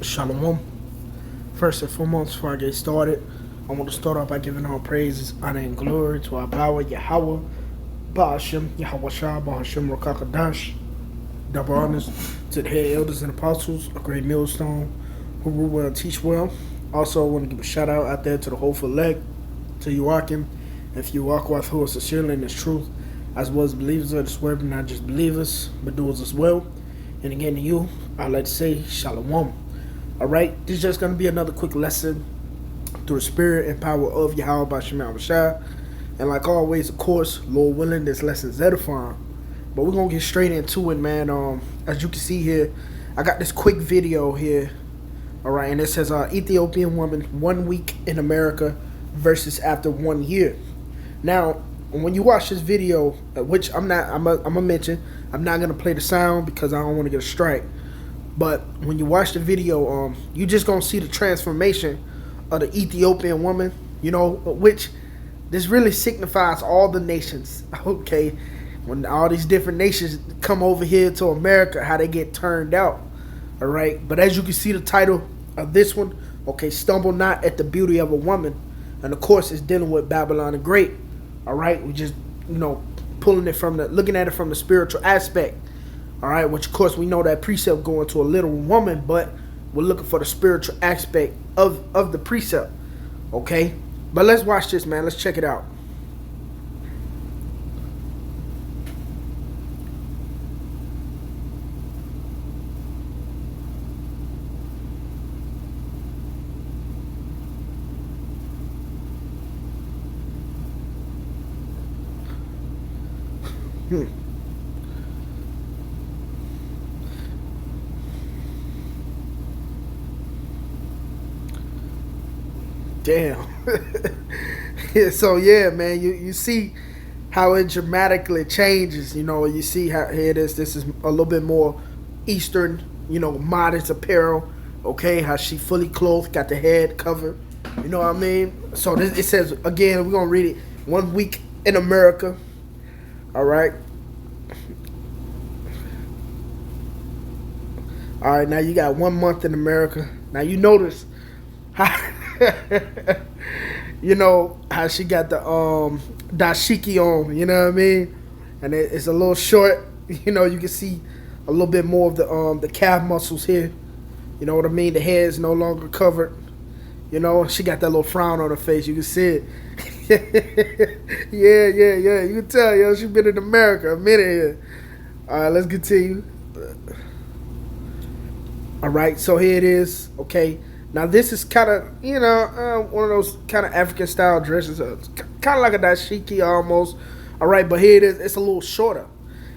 Shalom. First and foremost, before I get started, I want to start off by giving all praises, honor, and glory to our power, Yahawah, bahasham, Yahawashi, bahasham, Rachaa Qadash. Double honors to the head elders and apostles, a great millstone, who rule well and teach well. Also, I want to give a shout out there to the hopeful elect, to Yahawashi, if you walk with who are sincerely in this truth, as well as believers of this word, but not just believers, but doers as well. And again, to you, I'd like to say Shalom. Alright, this is just going to be another quick lesson through the spirit and power of Yahawah by Yahawashi. And like always, of course, Lord willing, this lesson is edifying. But we're going to get straight into it, man. As you can see here, I got this quick video here. Alright, and it says Ethiopian woman 1 week in America versus after 1 year. Now, when you watch this video, which I'm gonna mention, I'm not gonna play the sound because I don't want to get a strike. But when you watch the video, you just gonna see the transformation of the Ethiopian woman, which this really signifies all the nations. Okay, when all these different nations come over here to America, how they get turned out. All right, but as you can see, the title of this one, okay, stumble not at the beauty of a woman, and of course, it's dealing with Babylon the Great. All right, we just pulling it from looking at it from the spiritual aspect. All right, which of course we know that precept going to a little woman, but we're looking for the spiritual aspect of the precept. Okay, but let's watch this, man. Let's check it out. Damn. So yeah, man, you see how it dramatically changes. You see how here it is. This is a little bit more Eastern, modest apparel. Okay, how she fully clothed, got the head covered. You know what I mean? So it says again. We're gonna read it. 1 week in America. All right. All right. Now you got 1 month in America. Now you notice how how she got the dashiki on, you know what I mean? And it's a little short, you can see a little bit more of the calf muscles here. You know what I mean? The hair is no longer covered. She got that little frown on her face. You can see it. Yeah. You can tell, she been in America a minute here. All right, let's continue. All right, so here it is. Okay. Now this is kind of, one of those kind of African style dresses. Kind of like a dashiki almost. All right, but here it is. It's a little shorter.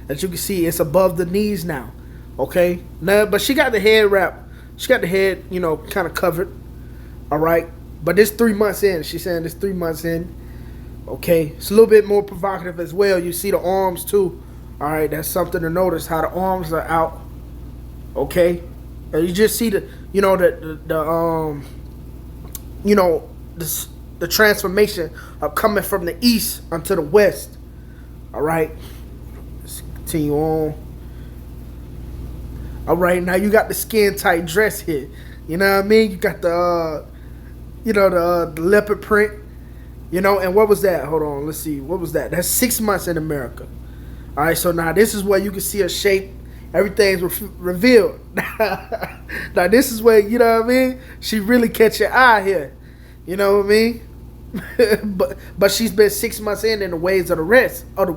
As you can see, it's above the knees now. Okay. Now, but she got the head wrap. She got the head, kind of covered. All right. But this 3 months in. She's saying this 3 months in. Okay. It's a little bit more provocative as well. You see the arms too. All right. That's something to notice. How the arms are out. Okay. And you just see the transformation of coming from the east unto the west. All right, let's continue on. All right, now you got the skin tight dress here. You know what I mean? You got the the leopard print. And what was that? Hold on, let's see. What was that? That's 6 months in America. All right, so now this is where you can see her shape. Everything's revealed. Now this is where, you know what I mean? She really catch your eye here. You know what I mean? but she's been 6 months in the ways of the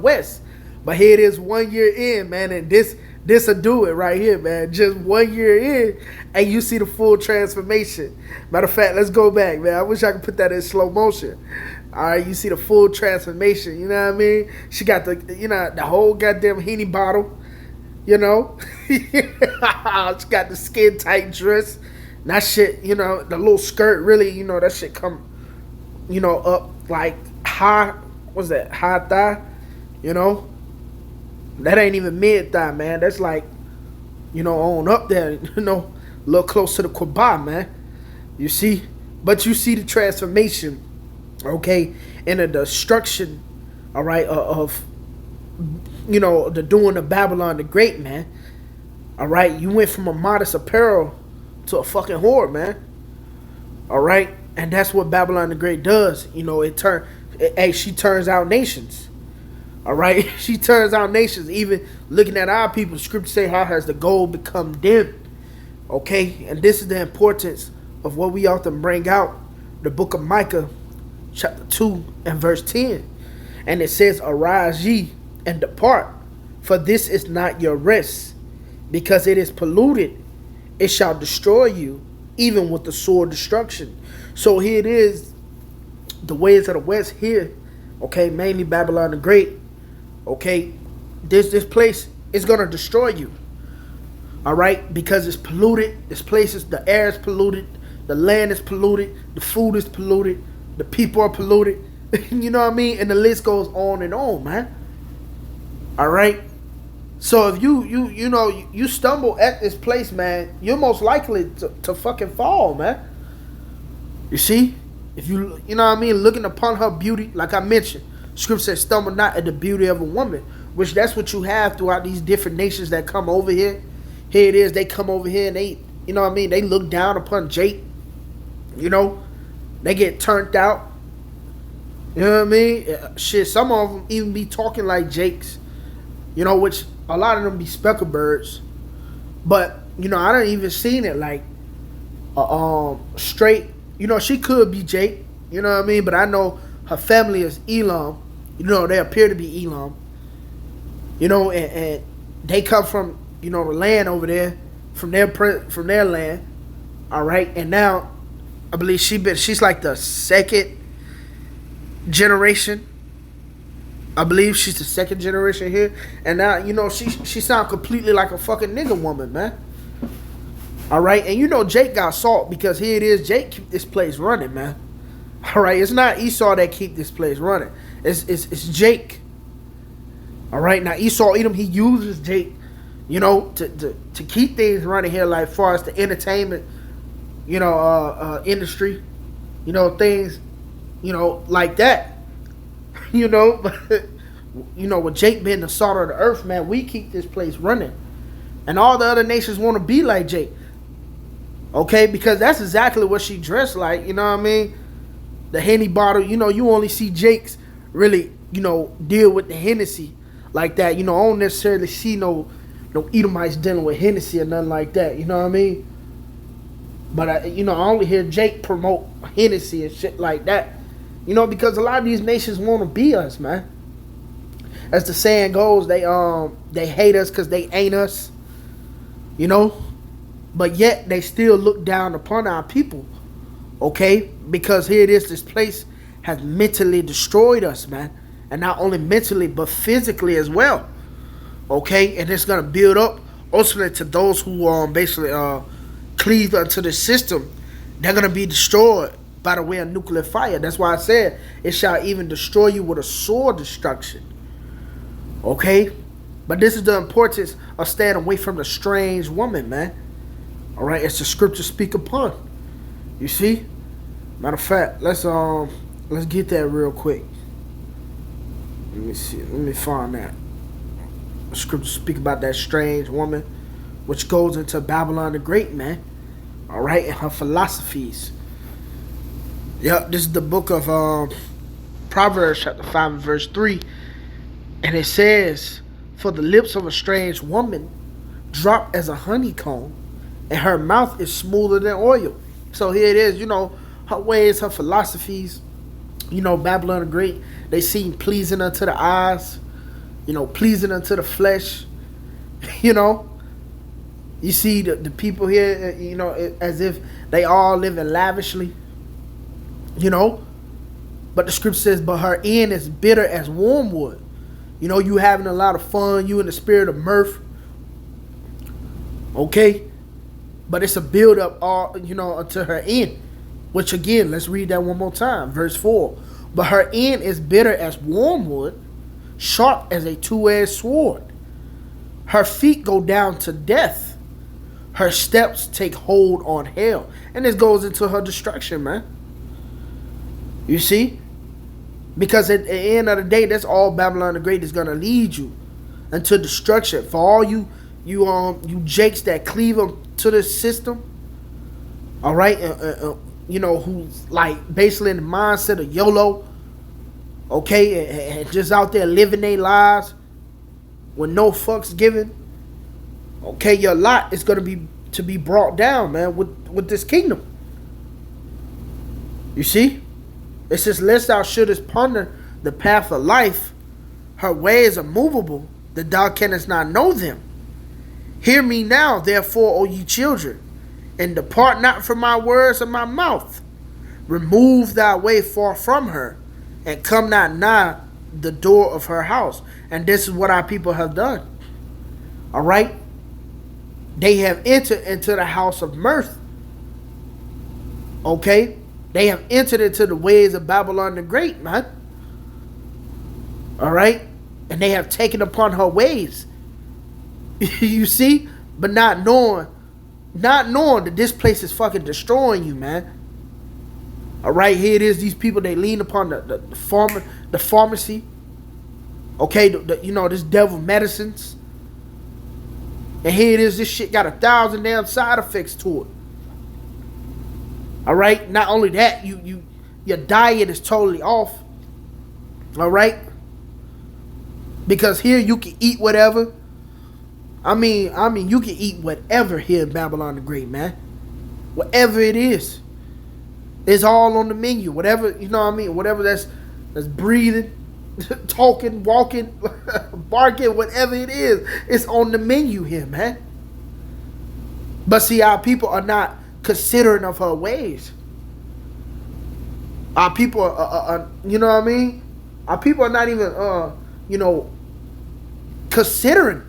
West. But here it is 1 year in, man, and this'll do it right here, man. Just 1 year in, and you see the full transformation. Matter of fact, let's go back, man. I wish I could put that in slow motion. All right, you see the full transformation. You know what I mean? She got the whole goddamn Henny bottle. She got the skin tight dress. And that shit, the little skirt really, that shit come, up like high, what's that, high thigh, That ain't even mid thigh, man. That's like, on up there, a little close to the quabah, man. You see? But you see the transformation, okay, and the destruction, all right, of the doing of Babylon the Great, man. All right, you went from a modest apparel, to a fucking whore, man. All right, and that's what Babylon the Great does. She turns out nations. All right, she turns out nations. Even looking at our people, scripture say, how has the gold become dim? Okay, and this is the importance of what we often bring out. The book of Micah, chapter 2 and verse 10. And it says, arise ye and depart, for this is not your rest, because it is polluted. It shall destroy you, even with the sword destruction. So here it is, the ways of the west here, okay, mainly Babylon the Great, okay, this place is going to destroy you, all right, because it's polluted. This place is, the air is polluted, the land is polluted, the food is polluted, the people are polluted, you know what I mean, and the list goes on and on, man, all right. So if you stumble at this place, man, you're most likely to fucking fall, man. You see? If you know what I mean, looking upon her beauty, like I mentioned, scripture says, stumble not at the beauty of a woman, which that's what you have throughout these different nations that come over here. Here it is, they come over here and they, you know what I mean, they look down upon Jake. You know, they get turned out. You know what I mean? Shit, some of them even be talking like Jakes. You know, which a lot of them be speckled birds. But, you know, I done even seen it like straight. You know, she could be Jake. You know what I mean? But I know her family is Elam. You know, they appear to be Elam. You know, and they come from, you know, the land over there, from their land. All right. And now, I believe she's like the second generation. I believe she's the second generation here. And now, you know, she sound completely like a fucking nigga woman, man. All right. And you know Jake got salt, because here it is, Jake keep this place running, man. All right. It's not Esau that keep this place running. It's Jake. All right. Now Esau Edom, he uses Jake, you know, to keep things running here, like far as the entertainment, you know, industry, you know, things, you know, like that. You know, but you know, with Jake being the salt of the earth, man, we keep this place running. And all the other nations want to be like Jake. Okay, because that's exactly what she dressed like, you know what I mean? The Henny bottle, you know, you only see Jake's really, you know, deal with the Hennessy like that. You know, I don't necessarily see no Edomites dealing with Hennessy or nothing like that, you know what I mean? But, you know, I only hear Jake promote Hennessy and shit like that. You know, because a lot of these nations want to be us, man. As the saying goes, they hate us because they ain't us. You know? But yet, they still look down upon our people. Okay? Because here it is, this place has mentally destroyed us, man. And not only mentally, but physically as well. Okay? And it's going to build up, ultimately, to those who basically cleave unto the system. They're going to be destroyed by the way of nuclear fire. That's why I said it shall even destroy you with a sword destruction. Okay? But this is the importance of staying away from the strange woman, man. Alright, it's the scripture speak upon. You see? Matter of fact, let's get that real quick. Let me see. Let me find that. The scripture speak about that strange woman, which goes into Babylon the Great, man. Alright, and her philosophies. Yep, this is the book of Proverbs chapter 5 and verse 3. And it says, for the lips of a strange woman drop as a honeycomb, and her mouth is smoother than oil. So here it is, you know, her ways, her philosophies, you know, Babylon the Great, they seem pleasing unto the eyes, you know, pleasing unto the flesh. You know, you see the people here, you know, as if they all living lavishly. You know, but the scripture says, but her end is bitter as wormwood. You know, you having a lot of fun, you in the spirit of mirth. Okay, but it's a build up, all you know, unto her end. Which again, let's read that one more time, verse 4. But her end is bitter as wormwood, sharp as a two-edged sword. Her feet go down to death. Her steps take hold on hell. And this goes into her destruction, man. You see? Because at the end of the day, that's all Babylon the Great is going to lead you into destruction. For all you Jakes that cleave to this system, All right, who's like basically in the mindset of YOLO, okay, and just out there living their lives with no fucks given. Okay, your lot is gonna be brought down, man, with this kingdom. You see, it says, "Lest thou shouldest ponder the path of life, her ways are movable, that thou canst not know them. Hear me now, therefore, O ye children, and depart not from my words of my mouth. Remove thy way far from her, and come not nigh the door of her house." And this is what our people have done. All right? They have entered into the house of mirth. Okay? They have entered into the ways of Babylon the Great, man. All right? And they have taken upon her ways. You see? But not knowing that this place is fucking destroying you, man. All right, here it is. These people, they lean upon the pharmacy. Okay, this devil medicines. And here it is. This shit got 1,000 damn side effects to it. All right. Not only that, your diet is totally off. All right. Because here you can eat whatever. I mean, you can eat whatever here in Babylon the Great, man. Whatever it is, it's all on the menu. Whatever, whatever that's breathing, talking, walking, barking, whatever it is, it's on the menu here, man. But see, our people are not considering of her ways. Our people are Our people are not even, considering.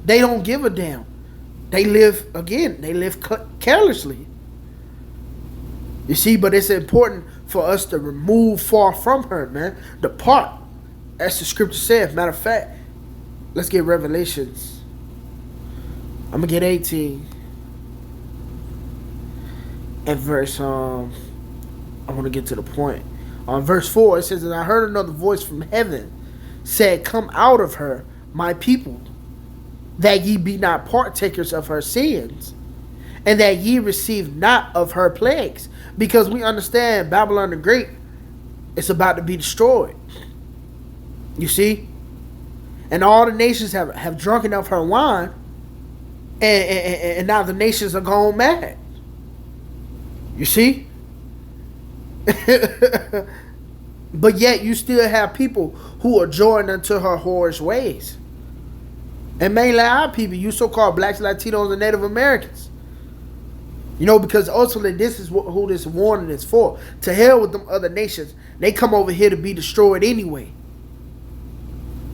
They don't give a damn. They live carelessly. You see, but it's important for us to remove far from her, man. Depart, as the scripture says. Matter of fact, let's get Revelations. I'm gonna get 18 and verse. I want to get to the point. On verse 4, it says, "And I heard another voice from heaven said, Come out of her, my people, that ye be not partakers of her sins, and that ye receive not of her plagues." Because we understand Babylon the Great is about to be destroyed. You see? And all the nations have drunken of her wine, and now the nations are gone mad. You see? But yet you still have people who are joined unto her whorish ways. And mainly our people, you so-called blacks, Latinos, and Native Americans. Because ultimately this is who this warning is for. To hell with them other nations. They come over here to be destroyed anyway.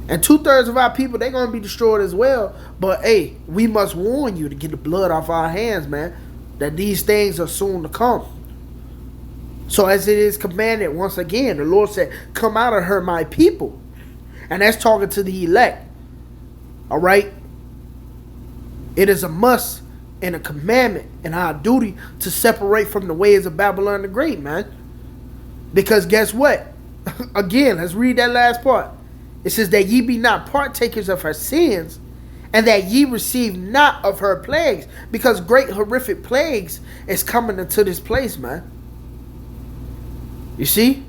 And 2/3 of our people, they're going to be destroyed as well. But hey, we must warn you to get the blood off our hands, man. That these things are soon to come. So as it is commanded, once again, the Lord said, "Come out of her, my people." And that's talking to the elect. All right? It is a must and a commandment and our duty to separate from the ways of Babylon the Great, man. Because guess what? Again, let's read that last part. It says that ye be not partakers of her sins, and that ye receive not of her plagues. Because great horrific plagues is coming into this place, man. You see?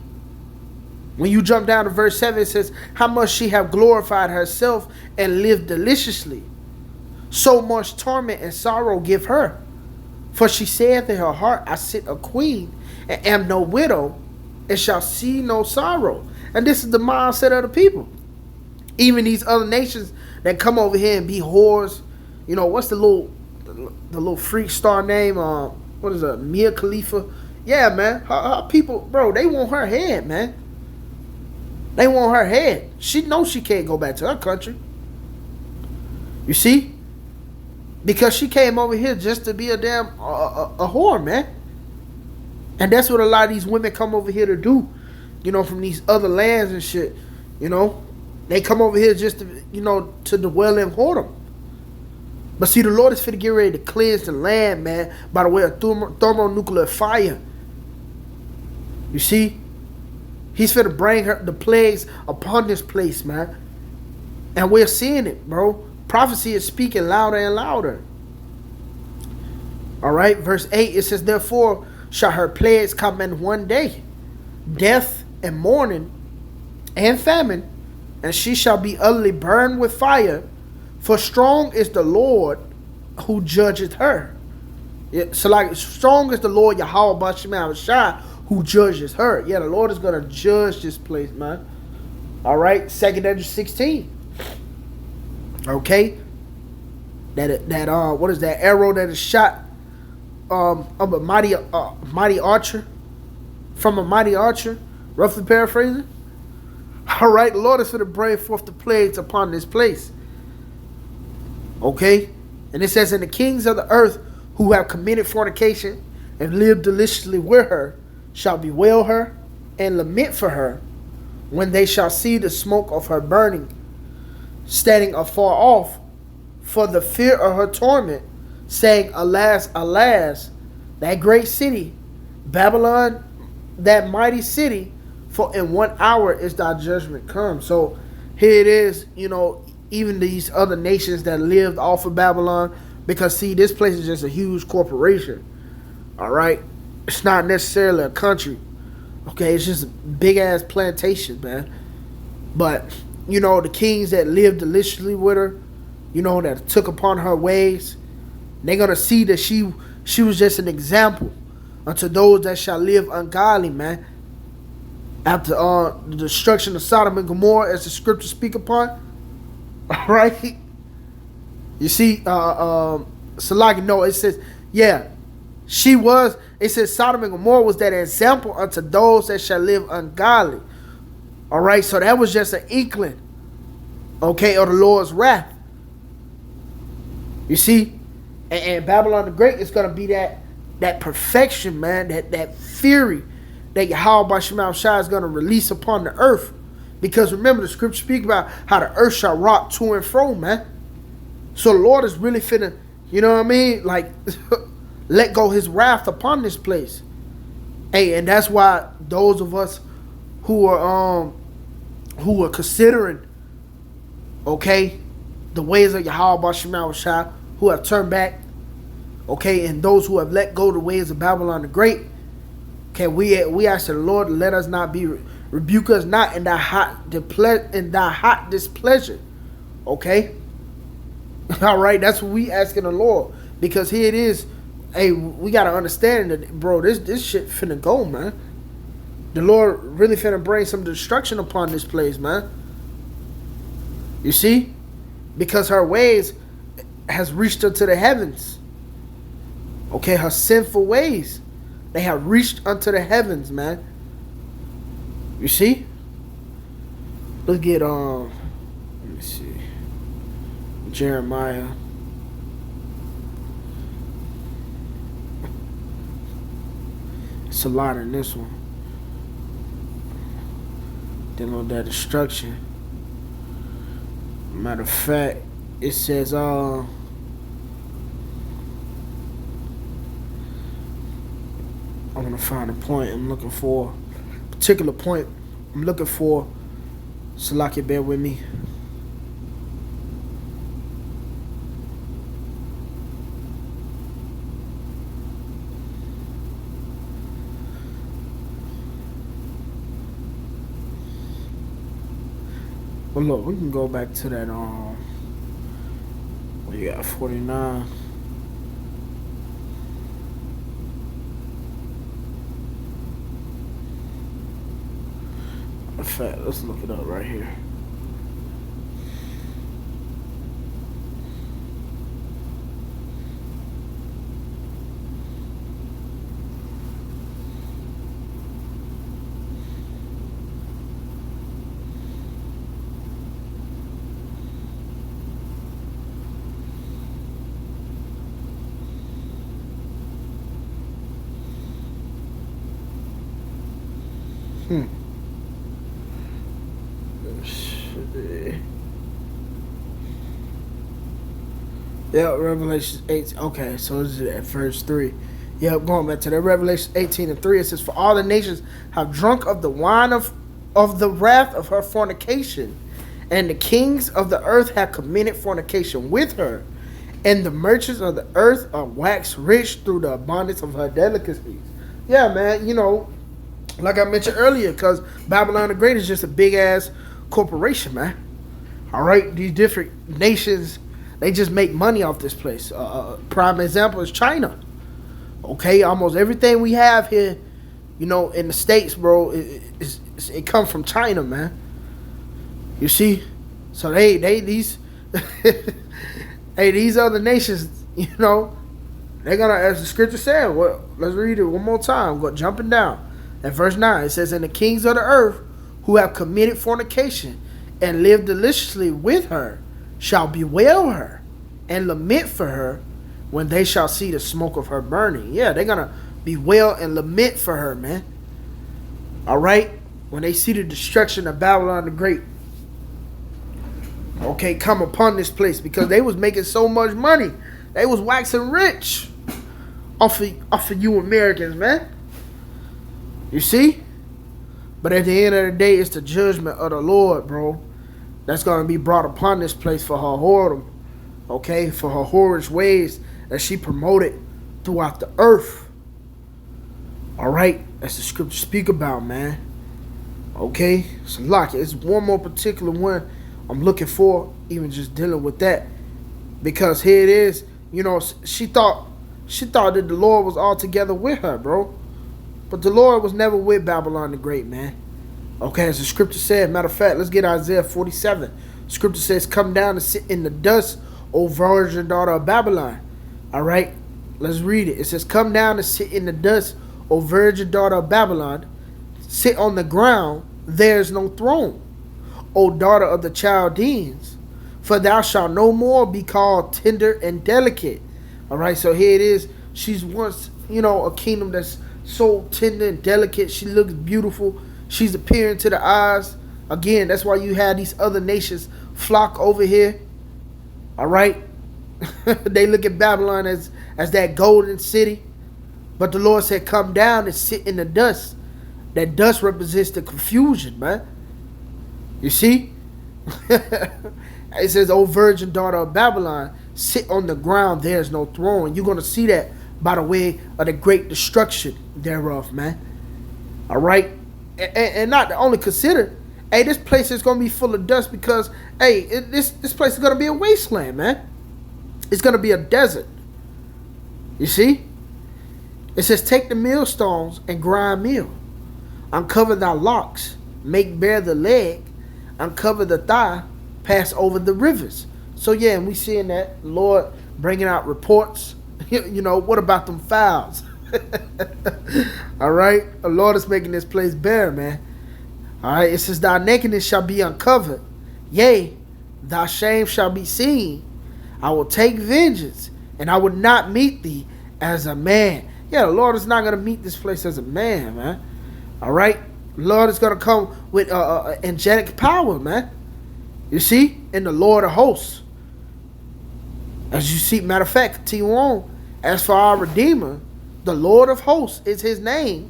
When you jump down to verse 7, it says, "How much she have glorified herself and lived deliciously. So much torment and sorrow give her. For she saith in her heart, I sit a queen, and am no widow, and shall see no sorrow." And this is the mindset of the people. Even these other nations that come over here and be whores. What's the little freak star name? What is it? Mia Khalifa? Yeah, man. Her people, bro, they want her head, man. They want her head. She knows she can't go back to her country. You see? Because she came over here just to be a damn a whore, man. And that's what a lot of these women come over here to do. From these other lands and shit. They come over here just to, to dwell in whoredom. But see, the Lord is finna get ready to cleanse the land, man, by the way of thermonuclear fire. You see? He's finna bring the plagues upon this place, man. And we're seeing it, bro. Prophecy is speaking louder and louder. All right, verse 8, it says, therefore shall her plagues come in one day, death and mourning and famine, and she shall be utterly burned with fire, for strong is the Lord who judgeth her. Yeah, so like strong is the Lord Yahawah Bahasham who judges her. Yeah, the Lord is going to judge this place, man. All right, 2nd Ezra 16. Okay, what is that arrow that is shot of a mighty archer, from a mighty archer, roughly paraphrasing. All right, the Lord is going to bring forth the plagues upon this place. Okay, and it says, and the kings of the earth who have committed fornication and lived deliciously with her shall bewail her and lament for her when they shall see the smoke of her burning, standing afar off, for the fear of her torment, saying, alas, alas, that great city, Babylon, that mighty city, for in 1 hour is thy judgment come. So here it is, even these other nations that lived off of Babylon, because see, this place is just a huge corporation. All right, it's not necessarily a country. Okay, it's just a big ass plantation, man. But the kings that lived deliciously with her, that took upon her ways, they're gonna see that she was just an example unto those that shall live ungodly, man. After the destruction of Sodom and Gomorrah, as the scriptures speak upon, all right. You see, Salaki, no, it says, yeah, she was. It says Sodom and Gomorrah was that example unto those that shall live ungodly. All right, so that was just an inkling, okay, of the Lord's wrath. You see, and Babylon the Great is going to be that perfection, man, that fury that Yahawah Bahasham is going to release upon the earth. Because remember, the scripture speak about how the earth shall rock to and fro, man. So the Lord is really finna, like let go his wrath upon this place. Hey, and that's why those of us who are considering, okay, the ways of Yahawah Bahasham, who have turned back, okay, and those who have let go the ways of Babylon the Great, okay, we ask the Lord to let us not be, rebuke us not in thy hot displeasure, okay. All right, that's what we asking the Lord, because here it is. Hey, we gotta understand that, bro. This shit finna go, man. The Lord really finna bring some destruction upon this place, man. You see, because her ways has reached unto the heavens. Okay, her sinful ways, they have reached unto the heavens, man. You see. Let's get let me see. Jeremiah. It's a lot in this one. Dealing with that destruction. Matter of fact, it says I want to find a point I'm looking for. A particular point I'm looking for. Salaki, bear with me. Well, look, we can go back to that, what you got, 49. In fact, let's look it up right here. Yeah, Revelation 8. Okay, so this is at verse 3. Yeah, going back to that, Revelation 18:3. It says, for all the nations have drunk of the wine of the wrath of her fornication, and the kings of the earth have committed fornication with her, And the merchants of the earth are waxed rich through the abundance of her delicacies. Yeah, man, like I mentioned earlier, because Babylon the Great is just a big ass corporation, man. All right, these different nations, they just make money off this place. Prime example is China. Okay, almost everything we have here, in the States, bro, it comes from China, man. You see? So these these other nations, they're gonna, as the scripture said, well, let's read it one more time. Go jumping down. At verse 9, it says, "And the kings of the earth who have committed fornication and lived deliciously with her shall bewail her and lament for her when they shall see the smoke of her burning." Yeah, they're gonna bewail and lament for her, man. All right? When they see the destruction of Babylon the Great, okay, come upon this place, because they was making so much money. They was waxing rich off of you Americans, man. You see? But at the end of the day, it's the judgment of the Lord, bro, that's going to be brought upon this place for her whoredom, okay, for her whorish ways that she promoted throughout the earth. All right? That's the scripture speak about, man. Okay? So, it's one more particular one I'm looking for, even just dealing with that, because here it is. She thought that the Lord was all together with her, bro, but the Lord was never with Babylon the Great, man. Okay, as the scripture said, matter of fact, let's get Isaiah 47. Scripture says, "Come down and sit in the dust, O virgin daughter of Babylon." All right, let's read it. It says, "Come down and sit in the dust, O virgin daughter of Babylon. Sit on the ground, there is no throne. O daughter of the Chaldeans, for thou shalt no more be called tender and delicate." All right, so here it is. She's once, a kingdom that's so tender and delicate. She looks beautiful. She's appearing to the eyes. Again, that's why you have these other nations flock over here. All right, they look at Babylon as that golden city, but the Lord said, "Come down and sit in the dust." That dust represents the confusion, man. You see? It says, "O virgin daughter of Babylon, sit on the ground, there is no throne." You're going to see that by the way of the great destruction thereof, man. All right? And not to only consider, this place is going to be full of dust, because, this place is going to be a wasteland, man. It's going to be a desert. You see? It says, "Take the millstones and grind meal. Uncover thy locks, make bare the leg, uncover the thigh, pass over the rivers." So yeah, and we seeing that Lord bringing out reports. What about them fowls? All right, the Lord is making this place bare, man. All right, it says, "Thy nakedness shall be uncovered, yea, thy shame shall be seen. I will take vengeance, and I will not meet thee as a man." Yeah, the Lord is not going to meet this place as a man, man. All right, Lord is going to come with angelic power, man. You see, in the Lord of hosts. As you see, matter of fact, continue on. "As for our Redeemer, the Lord of hosts is his name,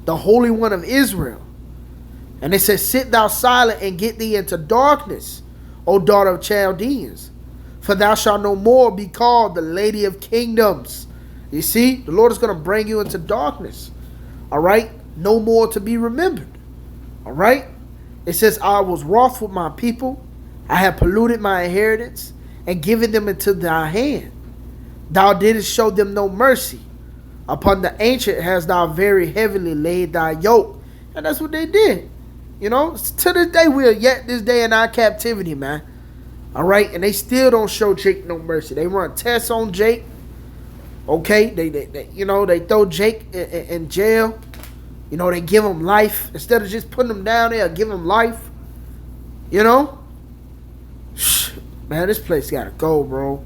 the Holy One of Israel." And it says, "Sit thou silent and get thee into darkness, O daughter of Chaldeans, for thou shalt no more be called the Lady of Kingdoms." You see, the Lord is going to bring you into darkness. All right, no more to be remembered. All right, it says, "I was wroth with my people. I have polluted my inheritance and given them into thy hand. Thou didst show them no mercy. Upon the ancient hast thou very heavily laid thy yoke." And that's what they did. To this day, we are yet this day in our captivity, man. All right, and they still don't show Jake no mercy. They run tests on Jake. Okay, they throw Jake in jail. They give him life. Instead of just putting him down there, give him life. Man, this place gotta go, bro.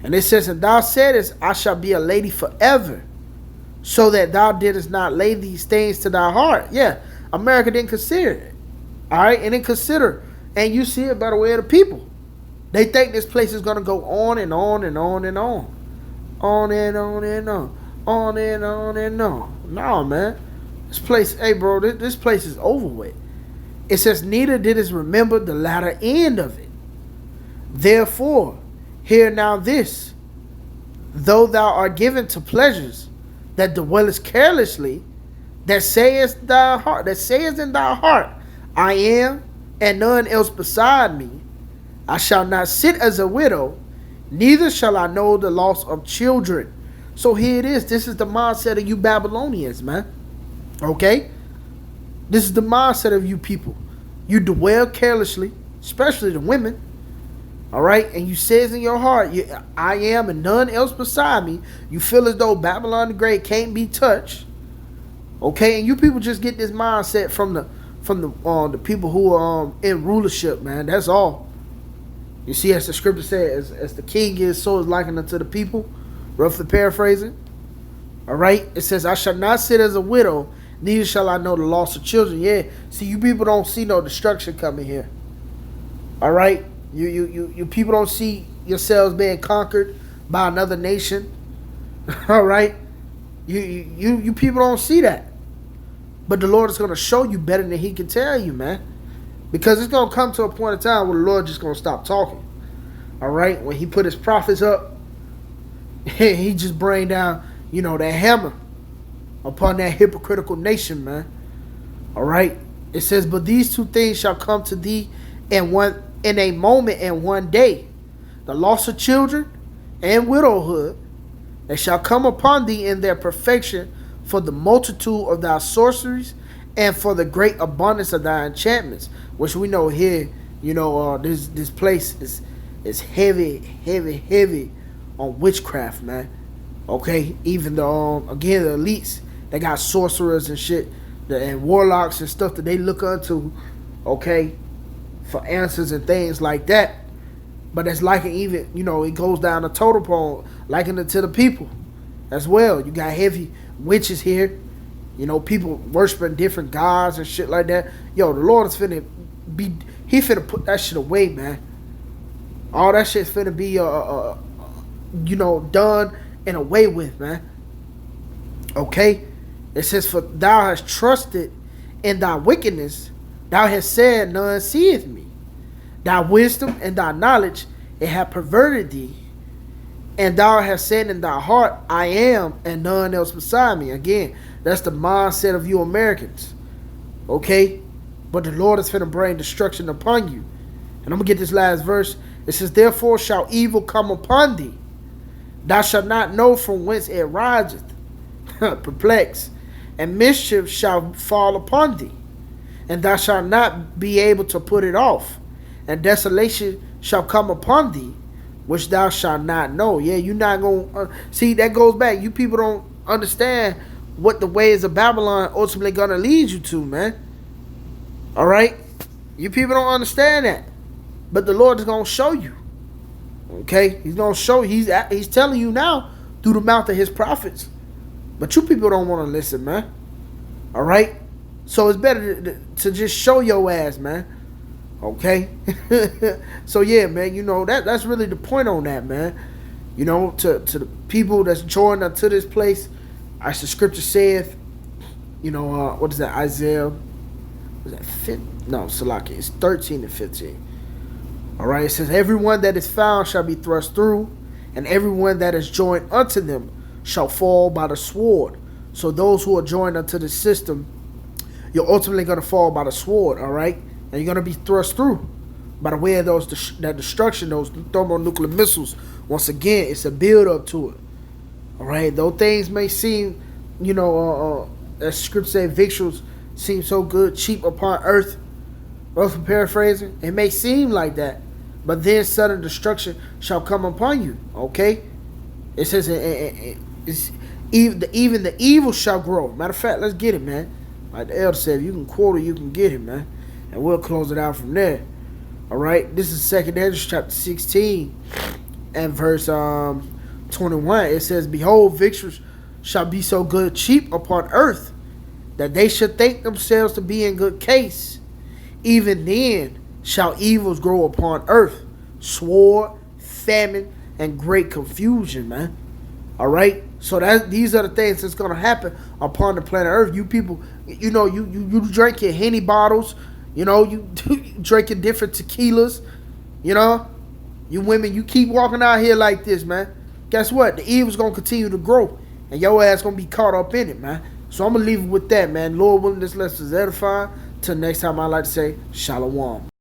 And it says, "And thou saidest, I shall be a lady forever, so that thou didst not lay these things to thy heart." Yeah, America didn't consider it. All right, and didn't consider. And you see it by the way of the people. They think this place is gonna go on and on and on and on. On and on and on. On and on and on. No, man. This place, bro, this place is over with. It says, "Neither didst remember the latter end of it. Therefore, hear now this, though thou art given to pleasures, that dwellest carelessly, that sayest in thy heart, I am, and none else beside me. I shall not sit as a widow, neither shall I know the loss of children. So here it is. This is the mindset of you Babylonians, man. Okay? This is the mindset of you people. You dwell carelessly, especially the women. All right? And you says in your heart, I am and none else beside me. You feel as though Babylon the Great can't be touched. Okay? And you people just get this mindset from the people who are in rulership, man. That's all. You see, as the scripture says, as the king is, so is likened unto the people. Roughly paraphrasing. All right? It says, I shall not sit as a widow, neither shall I know the loss of children. Yeah, see, you people don't see no destruction coming here. All right? You people don't see yourselves being conquered by another nation. All right? You people don't see that. But the Lord is going to show you better than he can tell you, man. Because it's going to come to a point in time where the Lord just going to stop talking. All right? When he put his prophets up, he just bring down, that hammer upon that hypocritical nation, man. All right? It says, but these two things shall come to thee in a moment and one day. The loss of children and widowhood. They shall come upon thee in their perfection for the multitude of thy sorceries and for the great abundance of thy enchantments. Which we know here, this place is heavy on witchcraft, man. Okay, even the elites, they got sorcerers and shit, and warlocks and stuff that they look unto, okay, for answers and things like that. But it's like even, it goes down the totem pole, liking it to the people as well. You got heavy witches here, people worshiping different gods and shit like that. Yo, the Lord is finna put that shit away, man. All that shit's finna be done and away with, man. Okay? It says, for thou hast trusted in thy wickedness, thou hast said, none seeth me. Thy wisdom and thy knowledge, it hath perverted thee. And thou hast said in thy heart, I am, and none else beside me. Again, that's the mindset of you Americans. Okay? But the Lord is finna bring destruction upon you. And I'm going to get this last verse. It says, therefore shall evil come upon thee. Thou shalt not know from whence it riseth. Perplex. And mischief shall fall upon thee. And thou shalt not be able to put it off. And desolation shall come upon thee, which thou shalt not know. Yeah, you're not going to... see, that goes back. You people don't understand what the ways of Babylon ultimately going to lead you to, man. All right? You people don't understand that. But the Lord is going to show you. Okay? He's going to show you. He's telling you now through the mouth of his prophets. But you people don't want to listen, man. All right? So it's better to just show your ass, man. Okay? So yeah, man, that's really the point on that, man. To the people that's joined unto this place, as the scripture saith, what is that, Isaiah? Was that 15? No, Salaki, it's 13 and 15. Alright, it says, everyone that is found shall be thrust through, and everyone that is joined unto them shall fall by the sword. So those who are joined unto the system, you're ultimately going to fall by the sword, alright? And you're going to be thrust through by the way of that destruction, those thermonuclear missiles. Once again, it's a build up to it. Alright, though things may seem, as scripture says, victuals seem so good, cheap upon earth, roughly paraphrasing, it may seem like that, but then sudden destruction shall come upon you. Okay? It says, even the evil shall grow. Matter of fact, let's get it, man. Like the elder said, if you can quote it, you can get it, man. And we'll close it out from there. Alright? This is 2nd Ezra chapter 16 and verse 21. It says, behold, victuals shall be so good cheap upon earth, that they should think themselves to be in good case. Even then shall evils grow upon earth, sword, famine, and great confusion, man. Alright? So these are the things that's going to happen upon the planet Earth. You people, you drink your Henny bottles, you drinking different tequilas, you women, you keep walking out here like this, man. guess what? The evil's gonna continue to grow, and your ass gonna be caught up in it, man. So I'm gonna leave it with that, man. Lord willing, this lesson is edifying. Till next time, I like to say, Shalom.